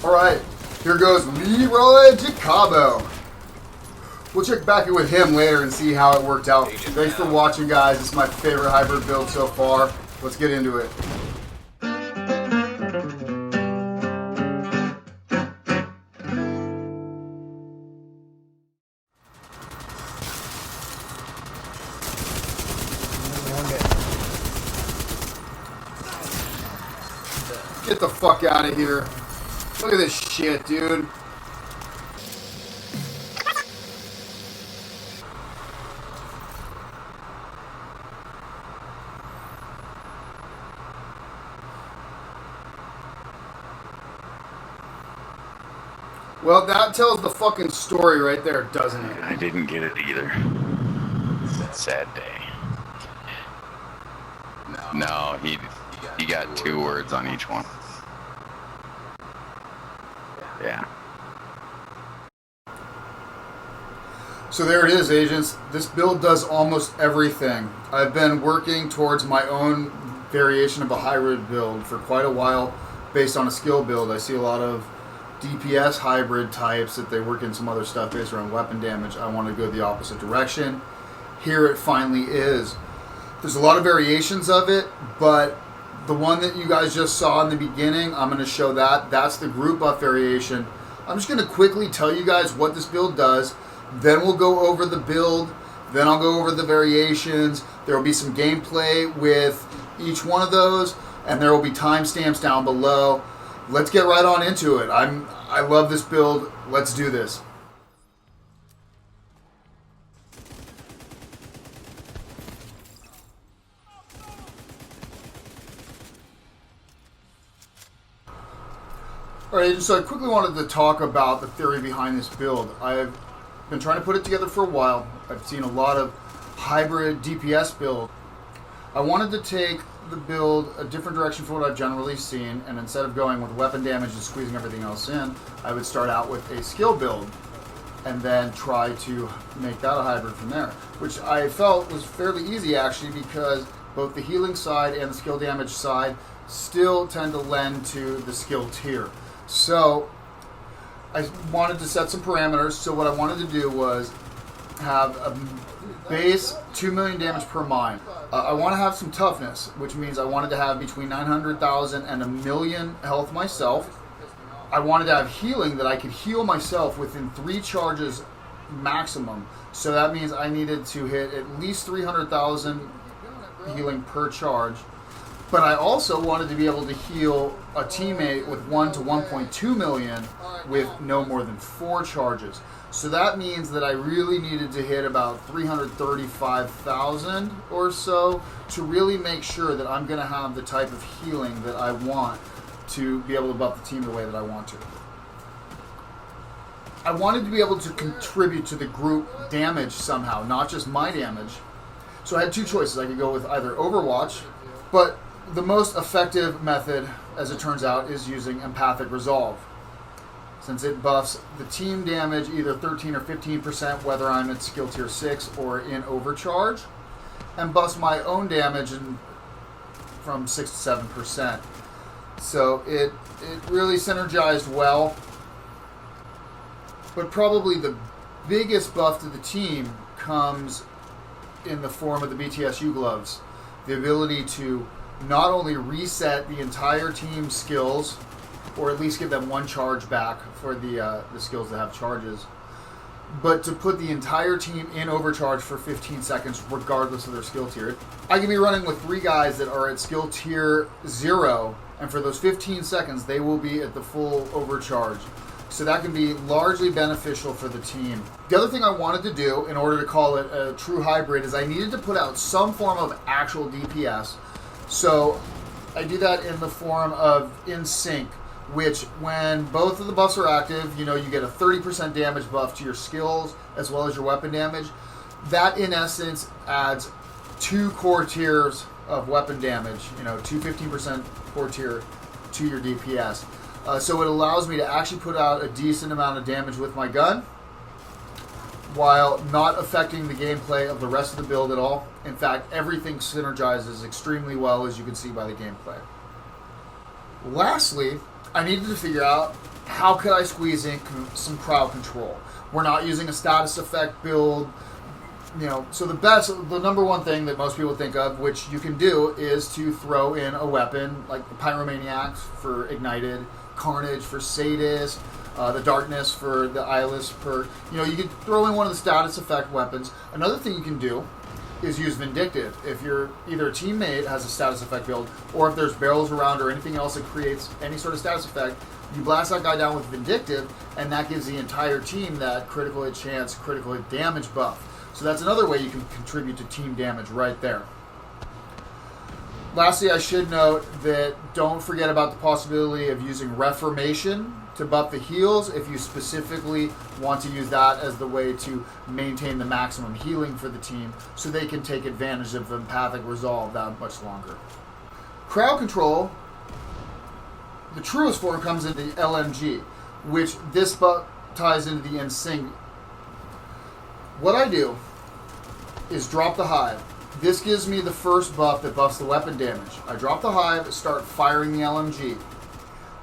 Alright, here goes Leroy Jacobo. We'll check back in with him later and see how it worked out. Thanks for watching, guys. It's my favorite hybrid build so far. Let's get into it. Get the fuck out of here. Look at this shit, dude. Well, that tells the fucking story right there, doesn't it? I didn't get it either. It's a sad day. No, he got 2 words on each one. Yeah. So there it is, agents. This build does almost everything. I've been working towards my own variation of a hybrid build for quite a while based on a skill build. I see a lot of DPS hybrid types that they work in some other stuff based around weapon damage. I want to go the opposite direction. Here it finally is. There's a lot of variations of it, but the one that you guys just saw in the beginning, I'm going to show that. That's the group buff variation. I'm just going to quickly tell you guys what this build does. Then we'll go over the build. Then I'll go over the variations. There will be some gameplay with each one of those, and there will be timestamps down below. Let's get right on into it. I love this build. Let's do this. Alright, so I quickly wanted to talk about the theory behind this build. I've been trying to put it together for a while. I've seen a lot of hybrid DPS build. I wanted to take the build a different direction from what I've generally seen, and instead of going with weapon damage and squeezing everything else in, I would start out with a skill build and then try to make that a hybrid from there, which I felt was fairly easy actually, because both the healing side and the skill damage side still tend to lend to the skill tier. So I wanted to set some parameters. So what I wanted to do was have a base 2 million damage per mine. I want to have some toughness, which means I wanted to have between 900,000 and 1 million health myself. I wanted to have healing, that I could heal myself within 3 charges maximum. So that means I needed to hit at least 300,000 healing per charge. But I also wanted to be able to heal a teammate with 1 to 1.2 million with no more than 4 charges. So that means that I really needed to hit about 335,000 or so to really make sure that I'm going to have the type of healing that I want to be able to buff the team the way that I want to. I wanted to be able to contribute to the group damage somehow, not just my damage. So I had 2 choices. I could go with either Overwatch, but the most effective method, as it turns out, is using Empathic Resolve, since it buffs the team damage either 13 or 15%, whether I'm at skill tier 6 or in overcharge, and buffs my own damage from 6 to 7%. So it really synergized well. But probably the biggest buff to the team comes in the form of the BTSU gloves. The ability to not only reset the entire team's skills, or at least give them 1 charge back for the skills that have charges, but to put the entire team in overcharge for 15 seconds regardless of their skill tier. I can be running with 3 guys that are at skill tier 0, and for those 15 seconds they will be at the full overcharge. So that can be largely beneficial for the team. The other thing I wanted to do in order to call it a true hybrid is I needed to put out some form of actual DPS. So I do that in the form of In Sync, which when both of the buffs are active, you get a 30% damage buff to your skills as well as your weapon damage. That in essence adds 2 core tiers of weapon damage, 2 15% core tier to your DPS. So it allows me to actually put out a decent amount of damage with my gun while not affecting the gameplay of the rest of the build at all. In fact, everything synergizes extremely well, as you can see by the gameplay. Lastly, I needed to figure out how could I squeeze in some crowd control? We're not using a status effect build. So the number one thing that most people think of, which you can do, is to throw in a weapon like the Pyromaniacs for Ignited, Carnage for Sadist, the Darkness for the Eyeless perk. You could throw in one of the status effect weapons. Another thing you can do is use Vindictive. If you're either a teammate has a status effect build, or if there's barrels around or anything else that creates any sort of status effect, you blast that guy down with Vindictive, and that gives the entire team that critical hit chance, critical hit damage buff. So that's another way you can contribute to team damage right there. Lastly, I should note that don't forget about the possibility of using Reformation to buff the heals if you specifically want to use that as the way to maintain the maximum healing for the team so they can take advantage of Empathic Resolve that much longer. Crowd control, the truest form comes in the LMG, which this buff ties into the NSYNC. What I do is drop the Hive. This gives me the first buff that buffs the weapon damage. I drop the Hive, start firing the LMG.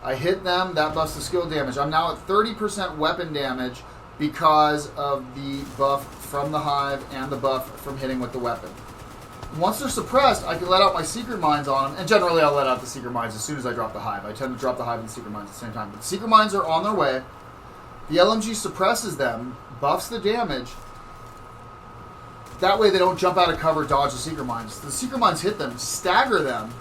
I hit them, that buffs the skill damage. I'm now at 30% weapon damage because of the buff from the Hive and the buff from hitting with the weapon. Once they're suppressed, I can let out my Secret Mines on them, and generally I'll let out the Secret Mines as soon as I drop the Hive. I tend to drop the Hive and the Secret Mines at the same time. But the Secret Mines are on their way. The LMG suppresses them, buffs the damage. That way they don't jump out of cover, dodge the Secret Mines. The Secret Mines hit them, stagger them,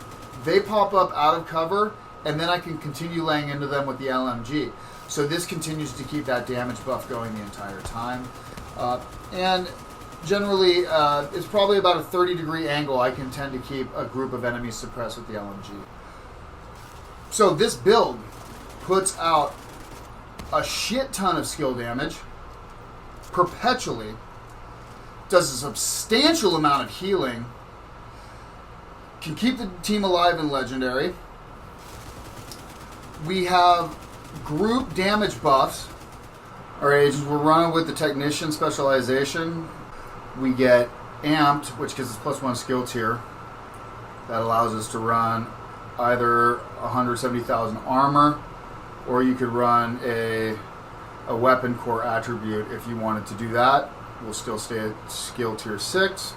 they pop up out of cover, and then I can continue laying into them with the LMG. So this continues to keep that damage buff going the entire time. And generally, it's probably about a 30-degree angle I can tend to keep a group of enemies suppressed with the LMG. So this build puts out a shit ton of skill damage perpetually, does a substantial amount of healing, can keep the team alive in Legendary. We have group damage buffs. Alright, agents, we're running with the Technician Specialization. We get Amped, which gives us +1 skill tier. That allows us to run either 170,000 armor, or you could run a weapon core attribute if you wanted to do that. We'll still stay at skill tier 6.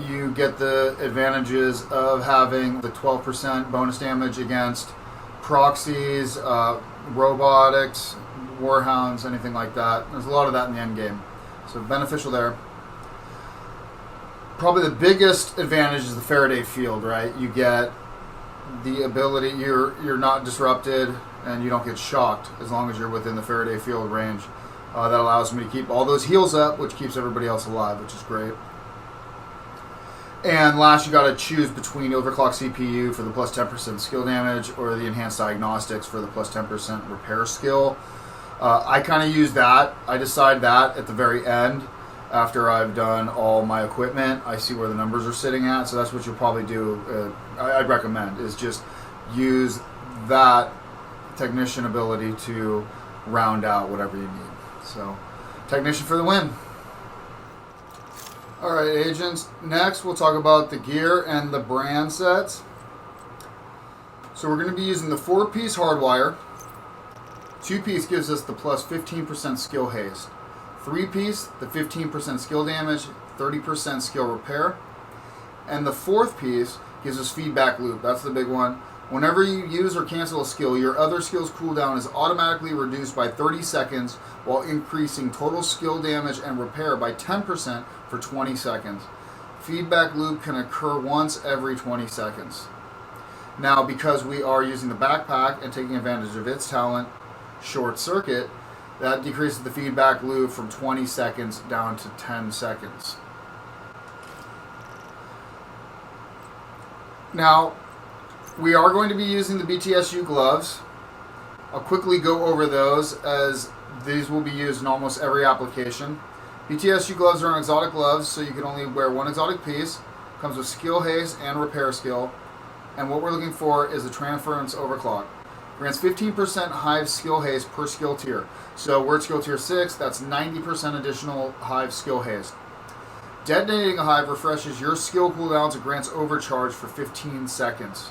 You get the advantages of having the 12% bonus damage against proxies, robotics, warhounds, anything like that. There's a lot of that in the end game, so beneficial there. Probably the biggest advantage is the Faraday field, right? You get the ability, you're not disrupted and you don't get shocked as long as you're within the Faraday field range. That allows me to keep all those heals up, which keeps everybody else alive, which is great. And last, you got to choose between Overclock CPU for the +10% skill damage or the Enhanced Diagnostics for the +10% repair skill. I kind of use that. I decide that at the very end after I've done all my equipment. I see where the numbers are sitting at, so that's what you'll probably do. I'd recommend is just use that Technician ability to round out whatever you need. So, Technician for the win. Alright, agents. Next, we'll talk about the gear and the brand sets. So we're going to be using the 4-piece Hardwire. 2-piece gives us the +15% skill haste. 3-piece, the 15% skill damage, 30% skill repair. And the 4th piece gives us feedback loop. That's the big one. Whenever you use or cancel a skill, your other skill's cooldown is automatically reduced by 30 seconds while increasing total skill damage and repair by 10% for 20 seconds. Feedback loop can occur once every 20 seconds. Now, because we are using the backpack and taking advantage of its talent, Short Circuit, that decreases the feedback loop from 20 seconds down to 10 seconds. Now, we are going to be using the BTSU gloves. I'll quickly go over those as these will be used in almost every application. BTSU gloves are exotic gloves, so you can only wear one exotic piece. Comes with skill haste and repair skill. And what we're looking for is the transference overclock. Grants 15% Hive skill haste per skill tier. So we're at skill tier 6, that's 90% additional Hive skill haste. Detonating a Hive refreshes your skill cooldowns and grants overcharge for 15 seconds.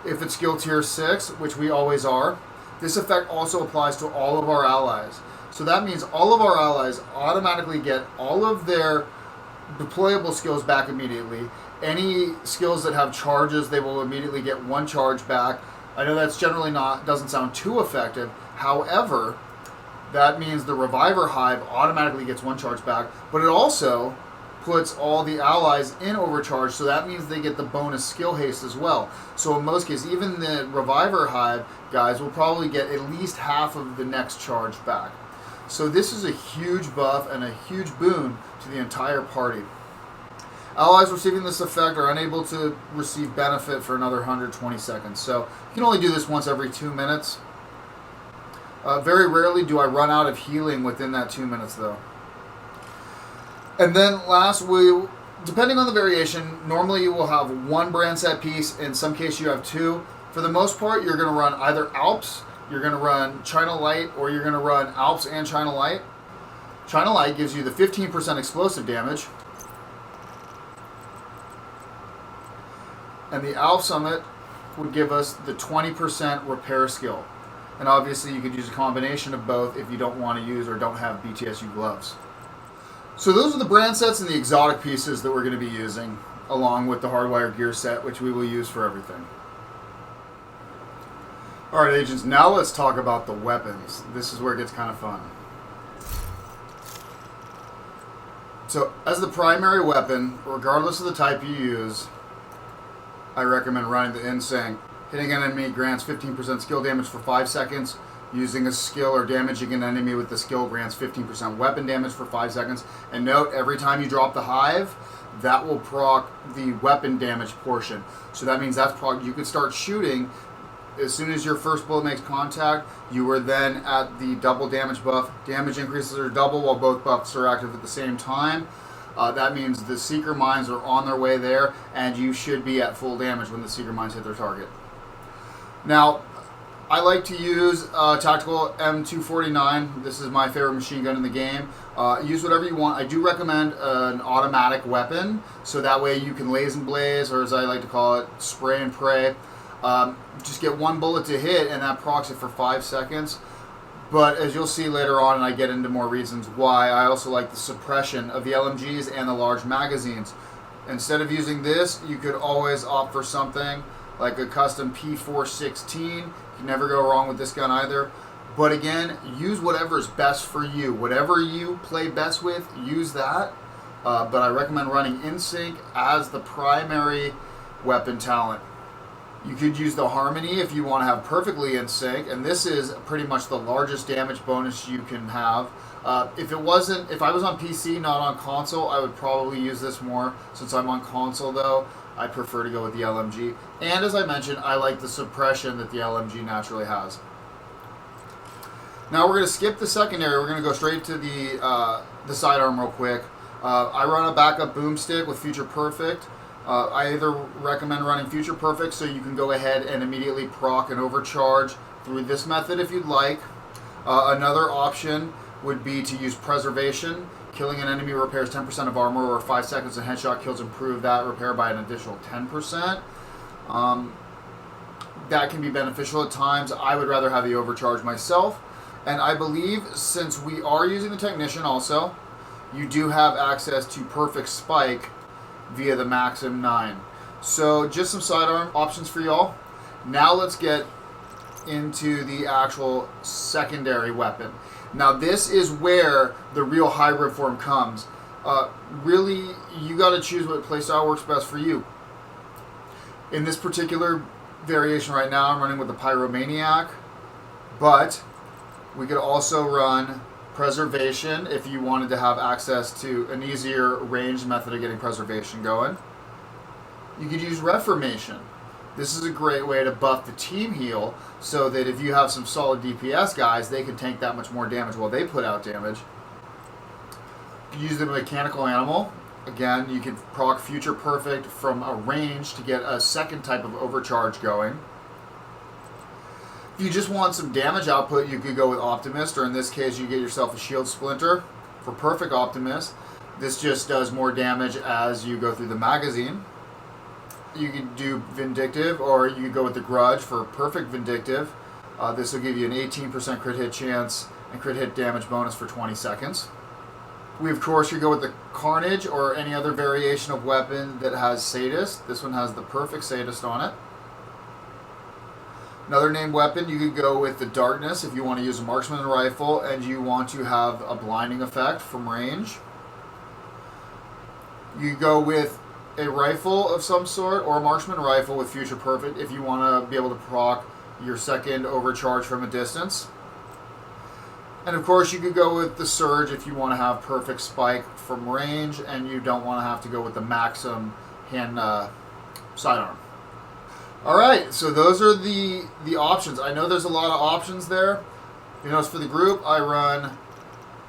If it's skill tier 6, which we always are, This effect also applies to all of our allies. So that means all of our allies automatically get all of their deployable skills back immediately. Any skills that have charges, they will immediately get 1 charge back. I know that's generally doesn't sound too effective. However, that means the Reviver Hive automatically gets 1 charge back, but it also puts all the allies in overcharge, so that means they get the bonus skill haste as well. So in most cases, even the Reviver Hive guys will probably get at least half of the next charge back. So this is a huge buff and a huge boon to the entire party. Allies receiving this effect are unable to receive benefit for another 120 seconds. So you can only do this once every 2 minutes. Very rarely do I run out of healing within that 2 minutes though. And then last, depending on the variation, normally you will have 1 brand set piece. In some cases you have 2. For the most part, you're going to run either Alps, you're going to run China Light, or you're going to run Alps and China Light. China Light gives you the 15% explosive damage. And the Alps Summit would give us the 20% repair skill. And obviously you could use a combination of both if you don't want to use or don't have BTSU gloves. So those are the brand sets and the exotic pieces that we're going to be using, along with the hardwire gear set, which we will use for everything. Alright agents, now let's talk about the weapons. This is where it gets kind of fun. So as the primary weapon, regardless of the type you use, I recommend running the In-Sync. Hitting an enemy grants 15% skill damage for 5 seconds. Using a skill or damaging an enemy with the skill grants 15% weapon damage for 5 seconds. And note, every time you drop the hive, that will proc the weapon damage portion. So that means that's proc. You can start shooting as soon as your first bullet makes contact. You are then at the double damage buff. Damage increases are double while both buffs are active at the same time. That means the Seeker Mines are on their way there, and you should be at full damage when the Seeker Mines hit their target. Now, I like to use Tactical M249. This is my favorite machine gun in the game. Use whatever you want. I do recommend an automatic weapon, so that way you can laze and blaze, or as I like to call it, spray and pray. Just get 1 bullet to hit, and that procs it for 5 seconds. But as you'll see later on, and I get into more reasons why, I also like the suppression of the LMGs and the large magazines. Instead of using this, you could always opt for something like a custom P416. You can never go wrong with this gun either. But again, use whatever is best for you. Whatever you play best with, use that. But I recommend running In-Sync as the primary weapon talent. You could use the Harmony if you want to have perfectly in sync, and this is pretty much the largest damage bonus you can have. If I was on PC, not on console, I would probably use this more. Since I'm on console though, I prefer to go with the LMG. And as I mentioned, I like the suppression that the LMG naturally has. Now we're going to skip the secondary. We're going to go straight to the sidearm real quick. I run a backup boomstick with Future Perfect. I either recommend running Future Perfect so you can go ahead and immediately proc and overcharge through this method if you'd like. Another option would be to use Preservation. Killing an enemy repairs 10% of armor, or 5 seconds and headshot kills improve that repair by an additional 10%. That can be beneficial at times. I would rather have the overcharge myself. And I believe since we are using the Technician also, you do have access to Perfect Spike via the Maxim 9. So just some sidearm options for y'all. Now let's get into the actual secondary weapon. Now this is where the real hybrid form comes. Really, you got to choose what playstyle works best for you. In this particular variation right now, I'm running with the Pyromaniac, but we could also run Preservation if you wanted to have access to an easier ranged method of getting Preservation going. You could use Reformation. This is a great way to buff the team heal so that if you have some solid DPS guys, they can tank that much more damage while they put out damage. You use the Mechanical Animal. Again, you can proc Future Perfect from a range to get a second type of overcharge going. If you just want some damage output, you could go with Optimist, or in this case, you get yourself a Shield Splinter for Perfect Optimist. This just does more damage as you go through the magazine. You could do Vindictive, or you could go with the Grudge for Perfect Vindictive. This will give you an 18% crit hit chance and crit hit damage bonus for 20 seconds. We, of course, could go with the Carnage or any other variation of weapon that has Sadist. This one has the perfect Sadist on it. Another named weapon, you could go with the Darkness if you want to use a marksman rifle and you want to have a blinding effect from range. You could go with a rifle of some sort or a marksman rifle with Future Perfect if you want to be able to proc your second overcharge from a distance. And of course you could go with the Surge if you want to have perfect spike from range and you don't want to have to go with the Maxim hand sidearm. Alright, so those are the options. I know there's a lot of options there. You notice for the group I run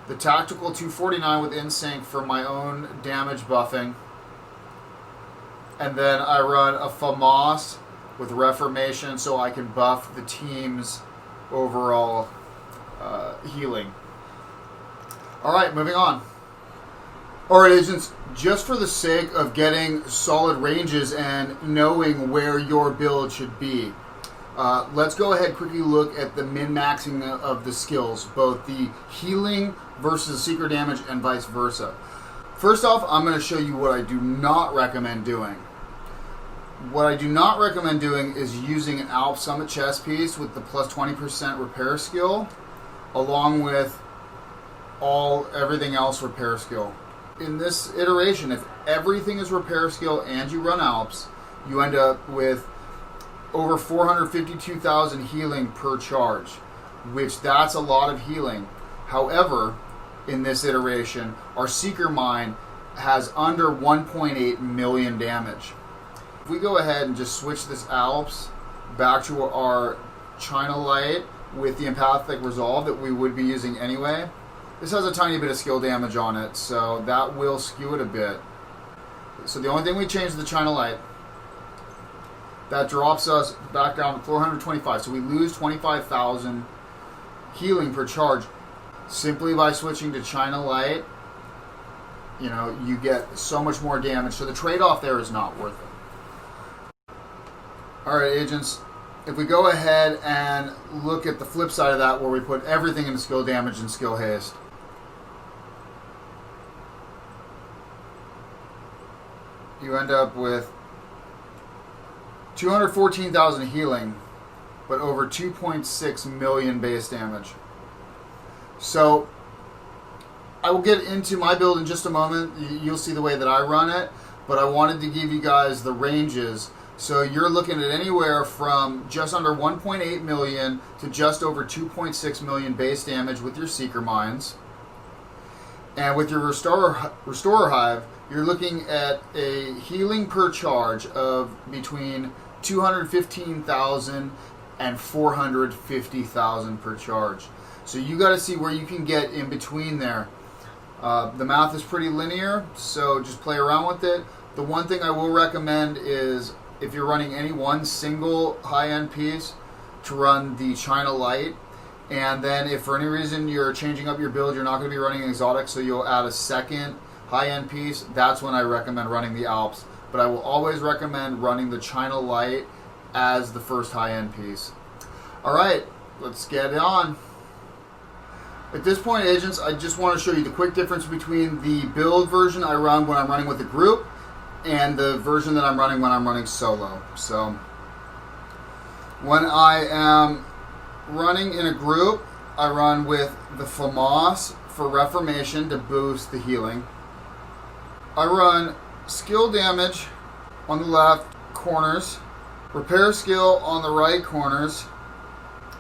the Tactical 249 with InSync for my own damage buffing. And then I run a FAMAS with Reformation so I can buff the team's overall healing. Alright, moving on. Alright, agents, just for the sake of getting solid ranges and knowing where your build should be, let's go ahead and quickly look at the min-maxing of the skills, both the healing versus secret damage and vice versa. First off, I'm going to show you what I do not recommend doing. What I do not recommend doing is using an Alps Summit chest piece with the plus 20% repair skill along with everything else repair skill. In this iteration, if everything is repair skill and you run Alps, you end up with over 452,000 healing per charge, which that's a lot of healing. However, in this iteration, our Seeker Mine has under 1.8 million damage. If we go ahead and just switch this Alps back to our China Light with the Empathic Resolve that we would be using anyway, this has a tiny bit of skill damage on it, so that will skew it a bit. So the only thing we changed is the China Light. That drops us back down to 425, so we lose 25,000 healing per charge. Simply by switching to China Light, you get so much more damage, so the trade-off there is not worth it. Alright, agents, if we go ahead and look at the flip side of that where we put everything into skill damage and skill haste, you end up with 214,000 healing, but over 2.6 million base damage. So, I will get into my build in just a moment. You'll see the way that I run it, but I wanted to give you guys the ranges. So you're looking at anywhere from just under 1.8 million to just over 2.6 million base damage with your Seeker Mines. And with your Restorer Hive, you're looking at a healing per charge of between 215,000 and 450,000 per charge. So you got to see where you can get in between there. The math is pretty linear, so just play around with it. The one thing I will recommend is if you're running any one single high-end piece, to run the China Light. And then if for any reason you're changing up your build, you're not going to be running exotic, so you'll add a second high-end piece, that's when I recommend running the Alps. But I will always recommend running the China Light as the first high-end piece. Alright, let's get it on. At this point, agents, I just want to show you the quick difference between the build version I run when I'm running with a group and the version that I'm running when I'm running solo. So, when I am running in a group, I run with the FAMAS for Reformation to boost the healing. I run skill damage on the left corners, repair skill on the right corners,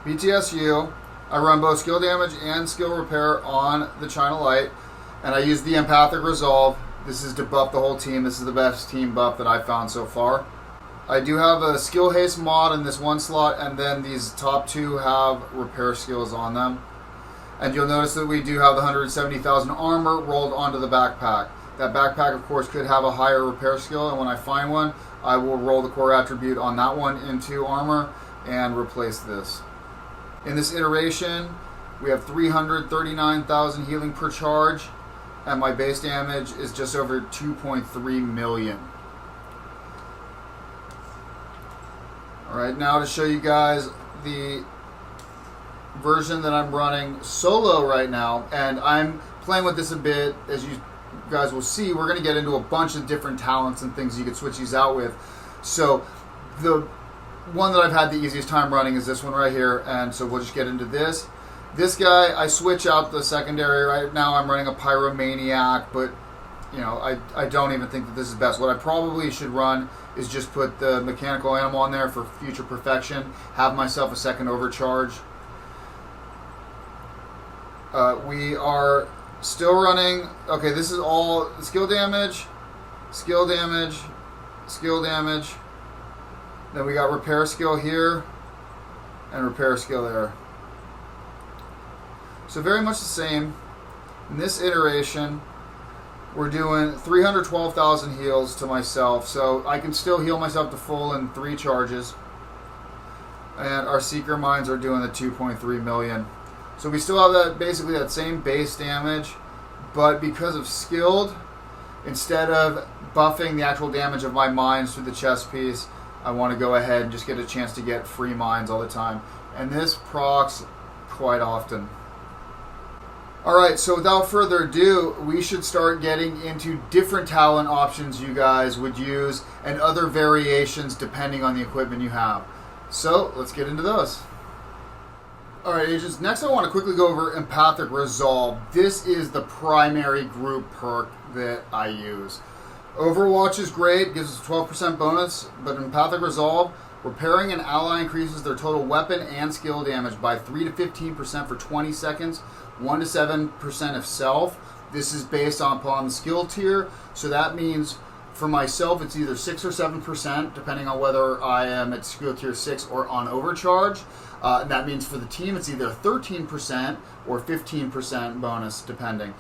BTSU. I run both skill damage and skill repair on the China Light, and I use the Empathic Resolve. This is to buff the whole team. This is the best team buff that I've found so far. I do have a skill haste mod in this one slot, and then these top two have repair skills on them. And you'll notice that we do have the 170,000 armor rolled onto the backpack. That backpack, of course, could have a higher repair skill, and when I find one, I will roll the core attribute on that one into armor and replace this. In this iteration, we have 339,000 healing per charge, and my base damage is just over 2.3 million. Alright, now to show you guys the version that I'm running solo right now, and I'm playing with this a bit. As you guys will see, we're going to get into a bunch of different talents and things you could switch these out with. So the one that I've had the easiest time running is this one right here, and so we'll just get into this. This guy, I switch out the secondary. Right now I'm running a Pyromaniac, but you know, I don't even think that this is best. What I probably should run is just put the mechanical animal on there for future perfection, have myself a second overcharge. We are still running, okay, this is all skill damage, skill damage, skill damage. Then we got repair skill here and repair skill there. So very much the same. In this iteration, we're doing 312,000 heals to myself, so I can still heal myself to full in 3 charges. And our Seeker Mines are doing the 2.3 million. So we still have that, basically that same base damage, but because of skilled, instead of buffing the actual damage of my mines through the chest piece, I want to go ahead and just get a chance to get free mines all the time. And this procs quite often. Alright, so without further ado, we should start getting into different talent options you guys would use and other variations depending on the equipment you have. So, let's get into those. Alright, agents, next I want to quickly go over Empathic Resolve. This is the primary group perk that I use. Overwatch is great, gives us a 12% bonus, but Empathic Resolve, repairing an ally increases their total weapon and skill damage by 3 to 15% for 20 seconds, 1 to 7% of self. This is based upon the skill tier, so that means for myself it's either 6 or 7%, depending on whether I am at skill tier 6 or on overcharge. And that means for the team it's either 13% or 15% bonus, depending.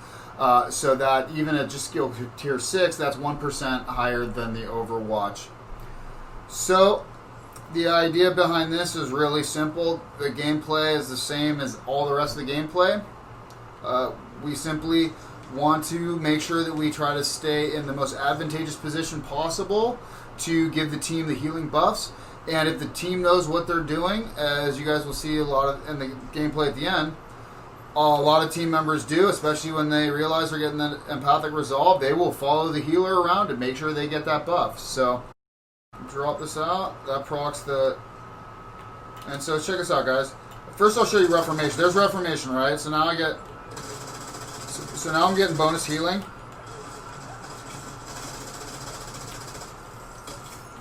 So that even at just skill tier 6, that's 1% higher than the Overwatch. So the idea behind this is really simple. The gameplay is the same as all the rest of the gameplay. We simply want to make sure that we try to stay in the most advantageous position possible to give the team the healing buffs. And if the team knows what they're doing, as you guys will see a lot of in the gameplay at the end, a lot of team members do, especially when they realize they're getting that Empathic Resolve, they will follow the healer around to make sure they get that buff. So drop this out, that procs the... And so check this out, guys. First I'll show you Reformation. There's Reformation, right? So now I get... So now I'm getting bonus healing.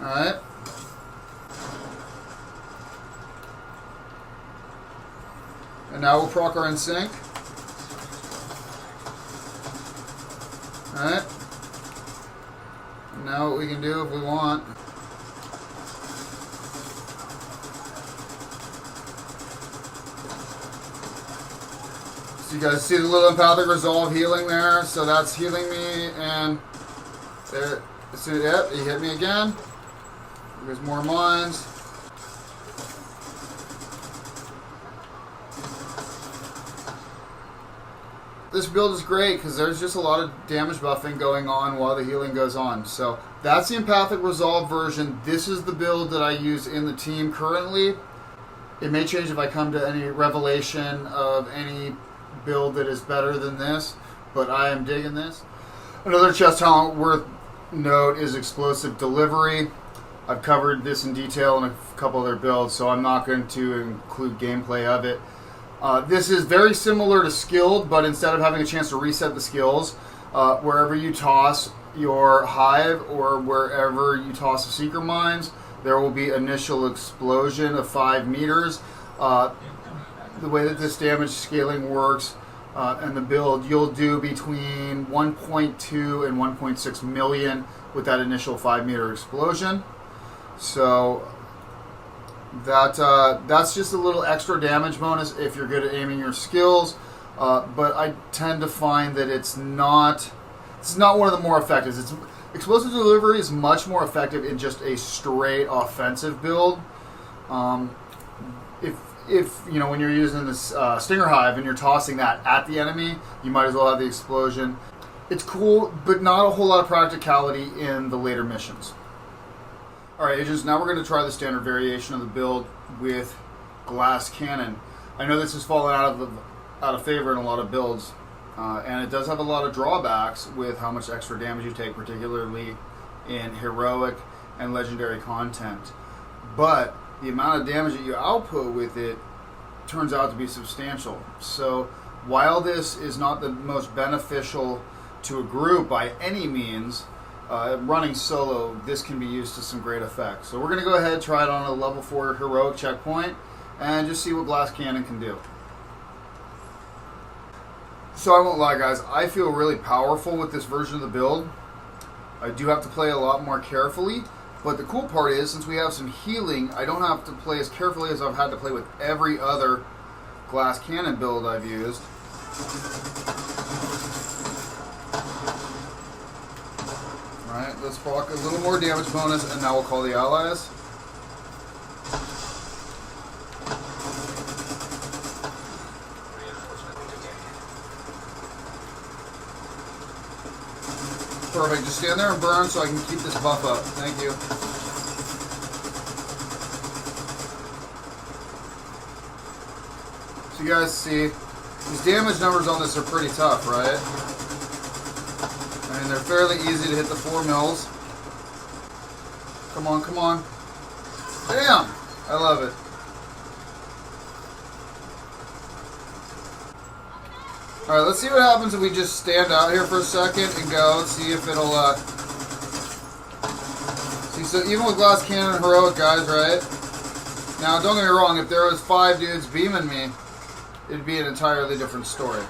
Alright. And now we'll proc our in sync. Alright. Now what we can do if we want. So you guys see the little Empathic Resolve healing there. So that's healing me, and there. So yep, he hit me again. There's more mines. This build is great because there's just a lot of damage buffing going on while the healing goes on. So that's the Empathic Resolve version. This is the build that I use in the team currently. It may change if I come to any revelation of any build that is better than this, but I am digging this. Another chest talent worth note is Explosive Delivery. I've covered this in detail in a couple other builds, so I'm not going to include gameplay of it. This is very similar to Skilled, but instead of having a chance to reset the skills, wherever you toss your hive or wherever you toss the Seeker Mines, there will be initial explosion of 5 meters. The way that this damage scaling works and the build, you'll do between 1.2 and 1.6 million with that initial 5 meter explosion. So that's just a little extra damage bonus if you're good at aiming your skills. But I tend to find that it's not one of the more effective. Explosive Delivery is much more effective in just a straight offensive build. If you know, when you're using this Stinger Hive and you're tossing that at the enemy, you might as well have the explosion. It's cool, but not a whole lot of practicality in the later missions. Alright, agents, now we're going to try the standard variation of the build with Glass Cannon. I know this has fallen out of favor in a lot of builds, and it does have a lot of drawbacks with how much extra damage you take, particularly in heroic and legendary content. But the amount of damage that you output with it turns out to be substantial. So while this is not the most beneficial to a group by any means, running solo, this can be used to some great effect. So we're going to go ahead and try it on a level 4 heroic checkpoint and just see what Glass Cannon can do. So I won't lie, guys, I feel really powerful with this version of the build. I do have to play a lot more carefully, but the cool part is, since we have some healing, I don't have to play as carefully as I've had to play with every other Glass Cannon build I've used. Alright, let's proc a little more damage bonus, and now we'll call the allies. Perfect, just stand there and burn so I can keep this buff up. Thank you. So you guys see, these damage numbers on this are pretty tough, right? I mean, they're fairly easy to hit the 4 mils. Come on, come on. Bam! I love it. Alright, let's see what happens if we just stand out here for a second and go. See if it'll, See, so even with Glass Cannon and Heroic, guys, right? Now, don't get me wrong, if there was 5 dudes beaming me, it'd be an entirely different story.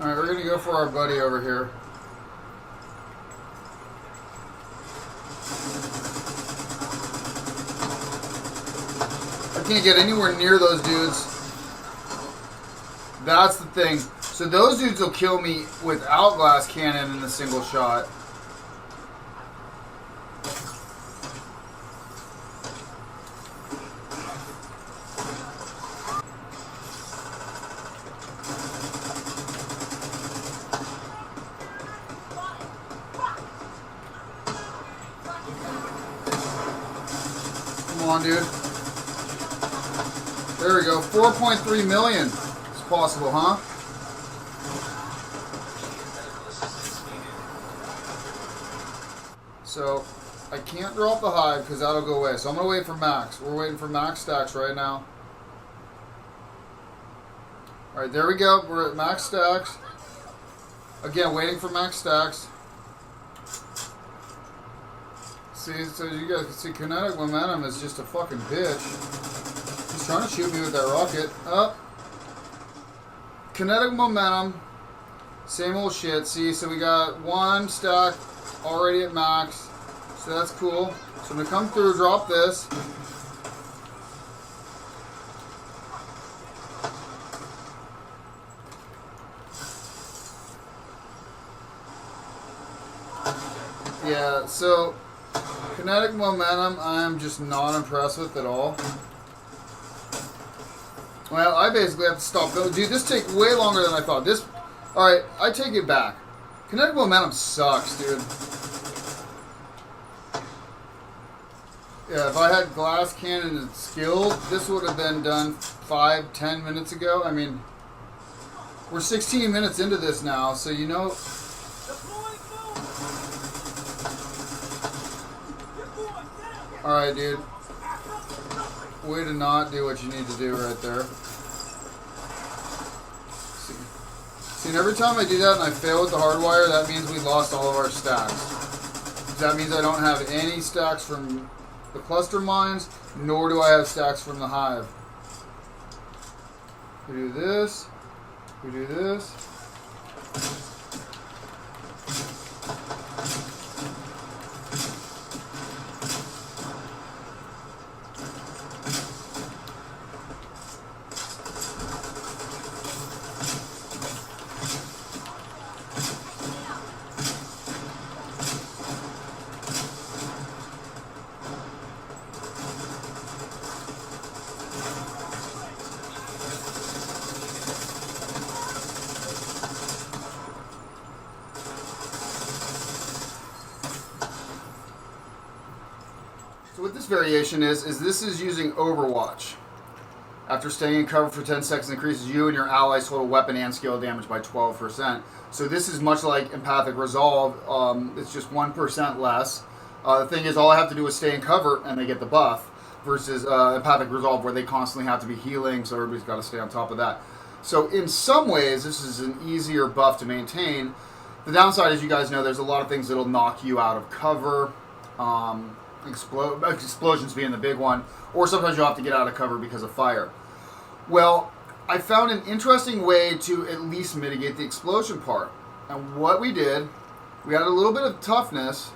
Alright, we're gonna go for our buddy over here. I can't get anywhere near those dudes. That's the thing. So those dudes will kill me without Glass Cannon in a single shot. Come on, dude. There we go. 4.3 million. Possible, huh? So I can't drop the hive because that'll go away. So I'm gonna wait for max. We're waiting for max stacks right now. Alright, there we go. We're at max stacks. Again, waiting for max stacks. See, so you guys can see Kinetic Momentum is just a fucking bitch. He's trying to shoot me with that rocket. Up. Kinetic Momentum, same old shit. See, so we got 1 stack already at max, so that's cool. So I'm gonna come through, drop this. Yeah, so Kinetic Momentum, I'm just not impressed with at all. Well, I basically have to stop building. Dude, this takes way longer than I thought. This, alright, I take it back. Kinetic Momentum sucks, dude. Yeah, if I had Glass Cannon and skilled, this would have been done 5-10 minutes ago. I mean, we're 16 minutes into this now, so you know. Alright, dude. Way to not do what you need to do right there. See, and every time I do that and I fail with the hardwire, that means we lost all of our stacks. That means I don't have any stacks from the cluster mines, nor do I have stacks from the hive. We do this. We do this. So what this variation is this is using Overwatch. After staying in cover for 10 seconds, increases you and your allies' total weapon and skill damage by 12%. So this is much like Empathic Resolve. It's just 1% less. The thing is, all I have to do is stay in cover and they get the buff, versus Empathic Resolve where they constantly have to be healing, so everybody's got to stay on top of that. So in some ways, this is an easier buff to maintain. The downside, as you guys know, there's a lot of things that'll knock you out of cover. Explosions being the big one, or sometimes you'll have to get out of cover because of fire. Well, I found an interesting way to at least mitigate the explosion part. And what we did, we had a little bit of toughness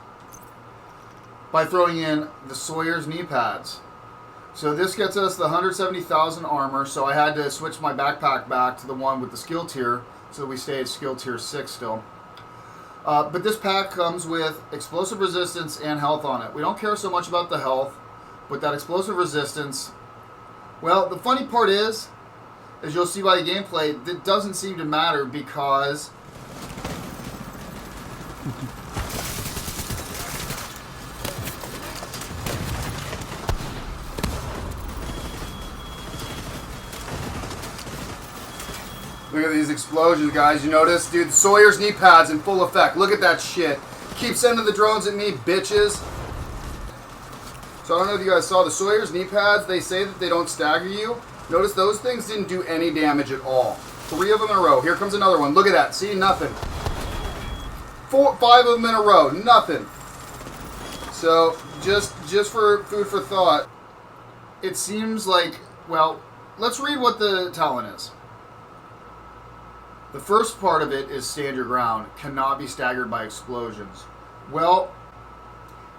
by throwing in the Sawyer's Kneepads. So this gets us the 170,000 armor, so I had to switch my backpack back to the one with the skill tier, so we stay at skill tier 6 still. But this pack comes with explosive resistance and health on it. We don't care so much about the health, but that explosive resistance, well, the funny part is, as you'll see by the gameplay, it doesn't seem to matter because look at these explosions, guys. You notice? Dude, Sawyer's Kneepads in full effect. Look at that shit. Keep sending the drones at me, bitches. So I don't know if you guys saw the Sawyer's Kneepads. They say that they don't stagger you. Notice those things didn't do any damage at all. 3 of them in a row. Here comes another one. Look at that. See? Nothing. 5 of them in a row. Nothing. So, just for food for thought, it seems like, well, let's read what the talent is. The first part of it is stand your ground, cannot be staggered by explosions. Well,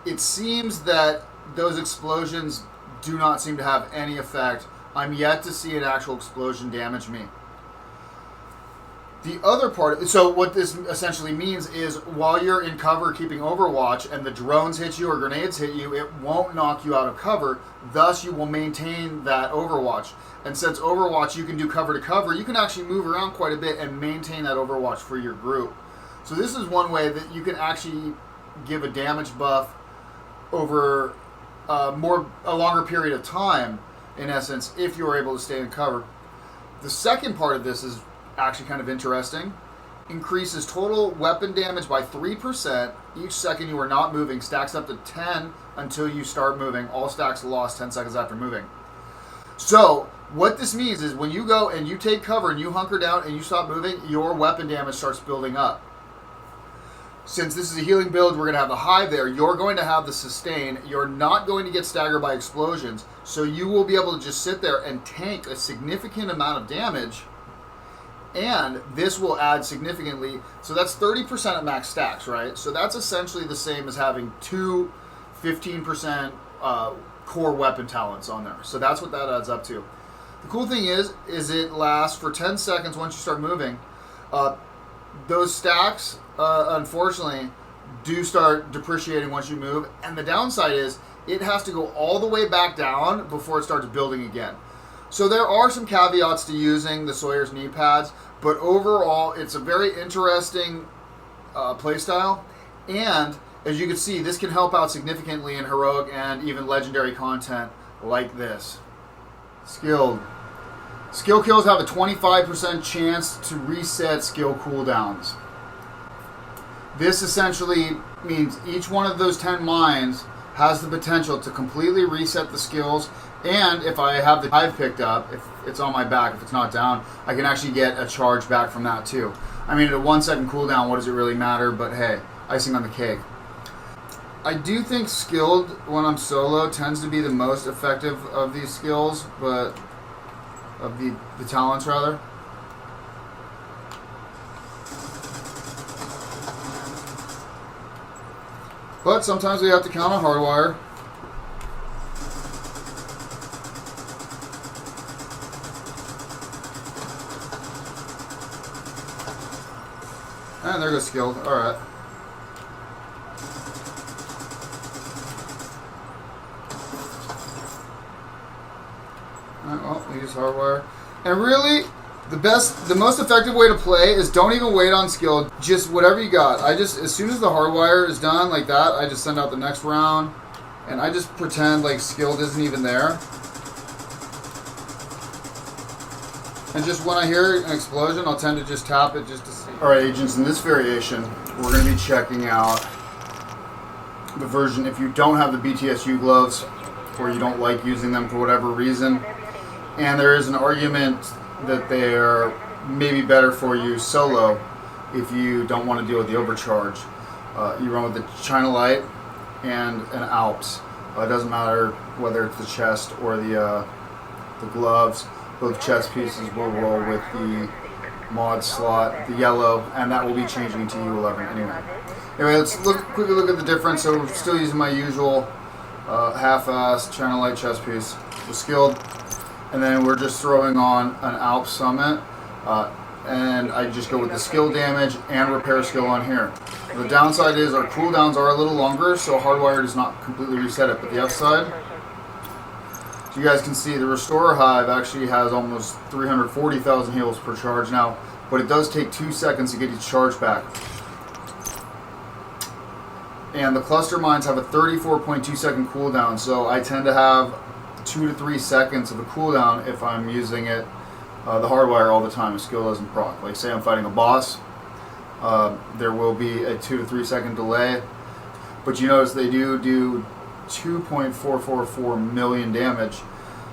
it seems that those explosions do not seem to have any effect. I'm yet to see an actual explosion damage me. The other part, so what this essentially means is while you're in cover keeping Overwatch and the drones hit you or grenades hit you, it won't knock you out of cover. Thus, you will maintain that Overwatch. And since Overwatch, you can do cover to cover, you can actually move around quite a bit and maintain that Overwatch for your group. So this is one way that you can actually give a damage buff over a longer period of time, in essence, if you're able to stay in cover. The second part of this is actually kind of interesting. Increases total weapon damage by 3% each second you are not moving. Stacks up to 10 until you start moving. All stacks lost 10 seconds after moving. So what this means is when you go and you take cover and you hunker down and you stop moving, your weapon damage starts building up. Since this is a healing build, we're going to have the hive there. You're going to have the sustain. You're not going to get staggered by explosions. So you will be able to just sit there and tank a significant amount of damage. And this will add significantly. So that's 30% at max stacks, right? So that's essentially the same as having 2 15% core weapon talents on there. So that's what that adds up to. The cool thing is it lasts for 10 seconds once you start moving. Those stacks, unfortunately, do start depreciating once you move. And the downside is it has to go all the way back down before it starts building again. So there are some caveats to using the Sawyer's Kneepads, but overall, it's a very interesting playstyle. And as you can see, this can help out significantly in heroic and even legendary content like this. Skilled. Skill kills have a 25% chance to reset skill cooldowns. This essentially means each one of those 10 mines has the potential to completely reset the skills, and if I have the hive picked up, if it's on my back, if it's not down, I can actually get a charge back from that too. I mean, at a 1 second cooldown, what does it really matter? But hey, icing on the cake. I do think skilled when I'm solo tends to be the most effective of these skills, but of the talents rather. But sometimes we have to count on hardwire. And there goes skilled. Alright. Well, we use hardwire. And really, the most effective way to play is don't even wait on skill. Just whatever you got. As soon as the hardwire is done like that, I just send out the next round. And I just pretend like skilled isn't even there. And just when I hear an explosion, I'll tend to just tap it just to see. Alright, agents, in this variation, we're going to be checking out the version if you don't have the BTSU gloves or you don't like using them for whatever reason. And there is an argument that they are maybe better for you solo if you don't want to deal with the overcharge. You run with the China Light and an Alps. It doesn't matter whether it's the chest or the gloves. Both chest pieces will roll with the mod slot, the yellow, and that will be changing to U11 anyway. Anyway, let's quickly look at the difference. So we're still using my usual half-ass China Light chest piece with skilled, and then we're just throwing on an Alps Summit, and I just go with the skill damage and repair skill on here. The downside is our cooldowns are a little longer, so hardwired does not completely reset it, but the upside, so you guys can see the Restorer Hive actually has almost 340,000 heals per charge now, but it does take 2 seconds to get each charge back. And the Cluster Mines have a 34.2 second cooldown, so I tend to have 2 to 3 seconds of a cooldown if I'm using it, the hardwire all the time, if skill doesn't proc. Like say I'm fighting a boss, there will be a 2 to 3 second delay, but you notice they do 2.444 million damage,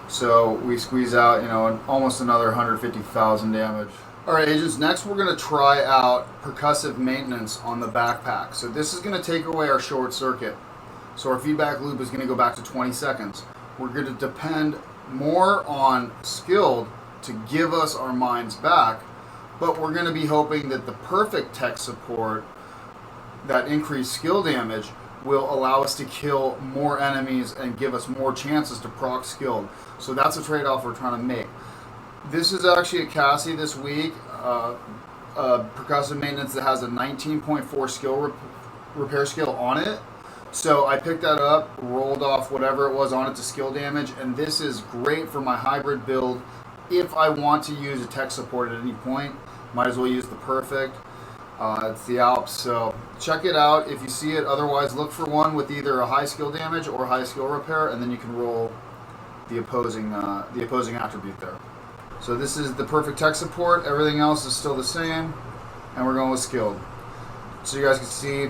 so we squeeze out, almost another 150,000 damage. Alright, agents, next we're going to try out Percussive Maintenance on the backpack. So this is going to take away our short circuit, so our feedback loop is going to go back to 20 seconds. We're going to depend more on skilled to give us our mines back, but we're going to be hoping that the perfect tech support, that increased skill damage, will allow us to kill more enemies and give us more chances to proc skilled. So that's a trade-off we're trying to make. This is actually a Cassie this week, Percussive Maintenance that has a 19.4 skill repair skill on it. So I picked that up, rolled off whatever it was on it to skill damage, and this is great for my hybrid build. If I want to use a tech support at any point, might as well use the perfect. It's the Alps, so check it out if you see it. Otherwise, look for one with either a high skill damage or high skill repair, and then you can roll the opposing attribute there. So this is the perfect tech support. Everything else is still the same, and we're going with skilled. So you guys can see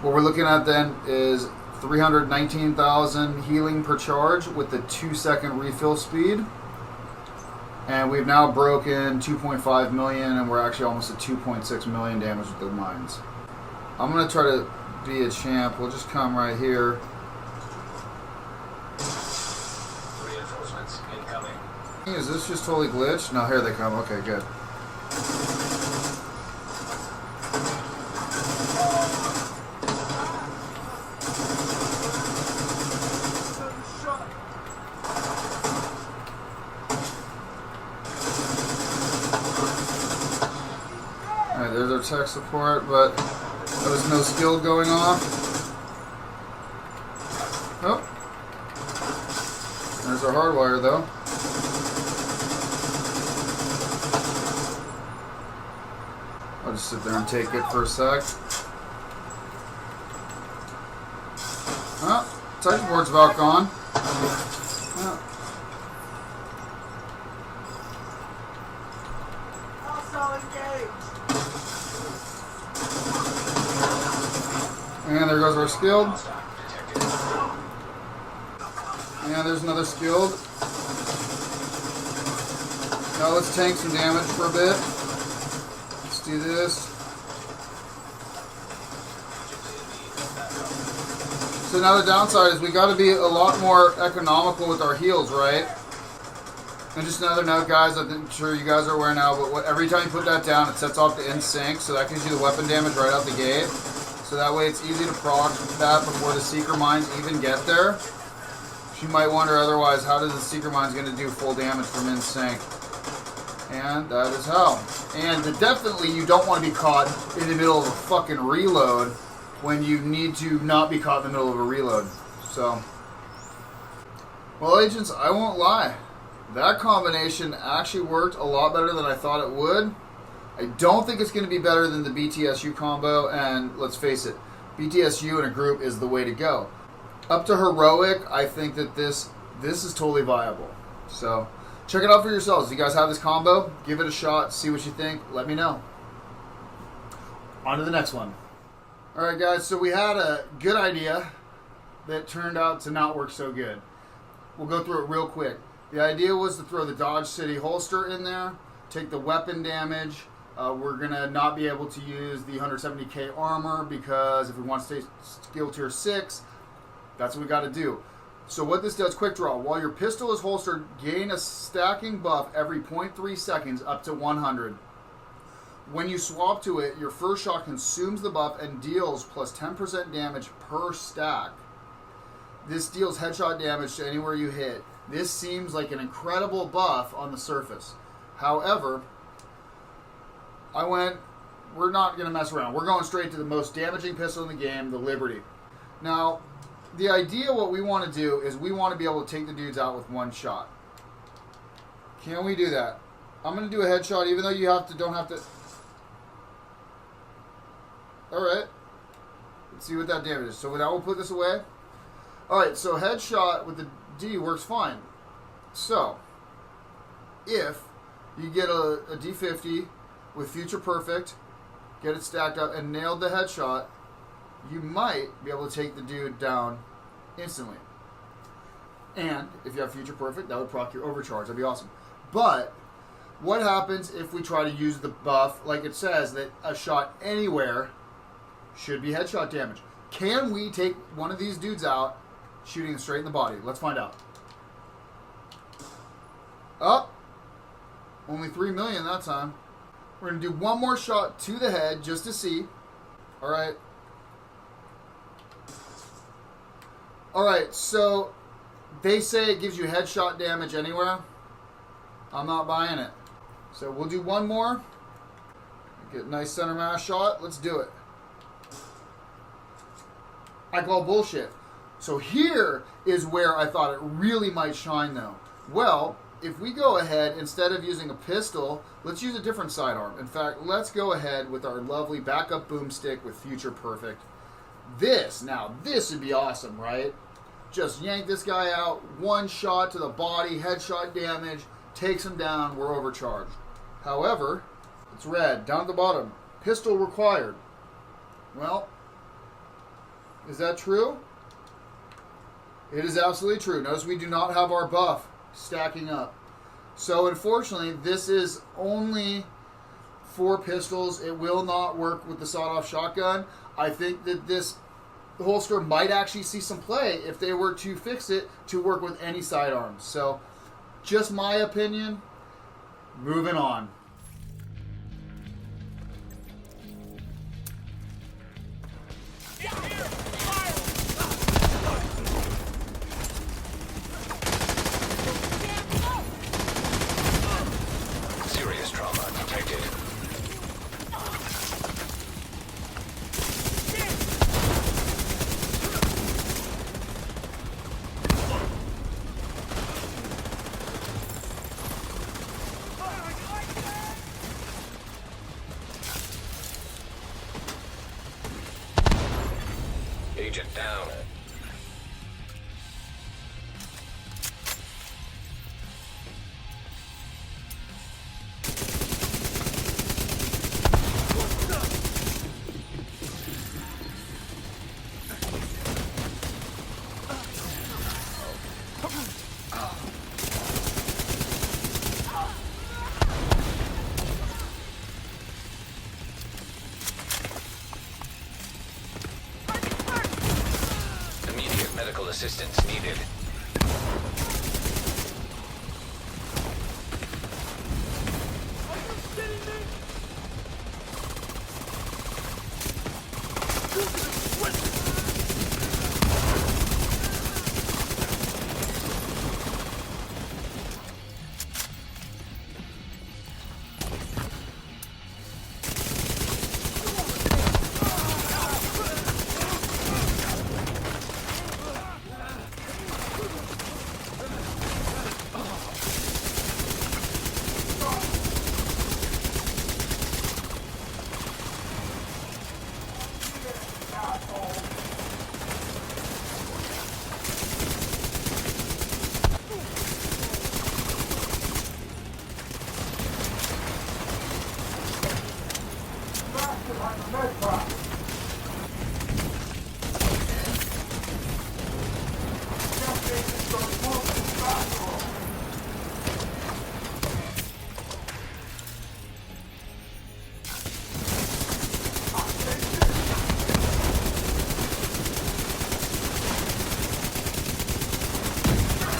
what we're looking at then is 319,000 healing per charge with the 2 second refill speed. And we've now broken 2.5 million, and we're actually almost at 2.6 million damage with the mines. I'm going to try to be a champ. We'll just come right here. Reinforcements incoming. Is this just totally glitched? No, here they come. Okay, good. Alright, there's our tech support, but there was no skill going off. Oh. There's our hardwire, though. I'll just sit there and take it for a sec. Oh, tech support's about gone. Oh. And there goes our skilled. And there's another skilled. Now let's tank some damage for a bit. Let's do this. So now the downside is we got to be a lot more economical with our heals, right? And just another note, guys, I'm sure you guys are aware now, but every time you put that down, it sets off the in sync, so that gives you the weapon damage right out the gate. So that way it's easy to proc that before the Seeker Mines even get there. You might wonder otherwise, how does the Seeker Mines going to do full damage from in sync? And that is how. And definitely you don't want to be caught in the middle of a fucking reload when you need to not be caught in the middle of a reload. So, well, agents, I won't lie. That combination actually worked a lot better than I thought it would. I don't think it's going to be better than the BTSU combo, and let's face it, BTSU in a group is the way to go. Up to Heroic, I think that this is totally viable. So, Check it out for yourselves. You guys have this combo? Give it a shot. See what you think. Let me know. On to the next one. All right, guys. So we had a good idea that turned out to not work so good. We'll go through it real quick. The idea was to throw the Dodge City holster in there, take the weapon damage. We're going to not be able to use the 170k armor because if we want to stay skill tier 6, that's what we got to do. So what this does, quick draw. While your pistol is holstered, gain a stacking buff every 0.3 seconds up to 100. When you swap to it, your first shot consumes the buff and deals plus 10% damage per stack. This deals headshot damage to anywhere you hit. This seems like an incredible buff on the surface. However, we're not going to mess around. We're going straight to the most damaging pistol in the game, the Liberty. Now, the idea, what we want to do is we want to be able to take the dudes out with one shot. Can we do that? I'm going to do a headshot even though you don't have to... Alright. Let's see what that damage is. So now we'll put this away. Alright, so headshot with the D works fine. So, if you get a D50 with Future Perfect, get it stacked up, and nailed the headshot, you might be able to take the dude down instantly. And if you have Future Perfect, that would proc your overcharge. That'd be awesome. But what happens if we try to use the buff, like it says, that a shot anywhere should be headshot damage? Can we take one of these dudes out shooting straight in the body? Let's find out. Oh, only 3 million that time. We're going to do one more shot to the head just to see. Alright. Alright, so they say it gives you headshot damage anywhere. I'm not buying it. So we'll do one more. Get a nice center mass shot. Let's do it. I call bullshit. So here is where I thought it really might shine though. Well, if we go ahead, instead of using a pistol, let's use a different sidearm. In fact, let's go ahead with our lovely backup boomstick with Future Perfect. This would be awesome, right? Just yank this guy out, one shot to the body, headshot damage, takes him down, we're overcharged. However, it's red, down at the bottom, pistol required. Well, is that true? It is absolutely true. Notice we do not have our buff stacking up. So unfortunately, this is only for pistols. It will not work with the sawed-off shotgun. I think that this holster might actually see some play if they were to fix it to work with any sidearms. So, just my opinion. Moving on. Serious trauma detected. Agent down. Immediate medical assistance needed.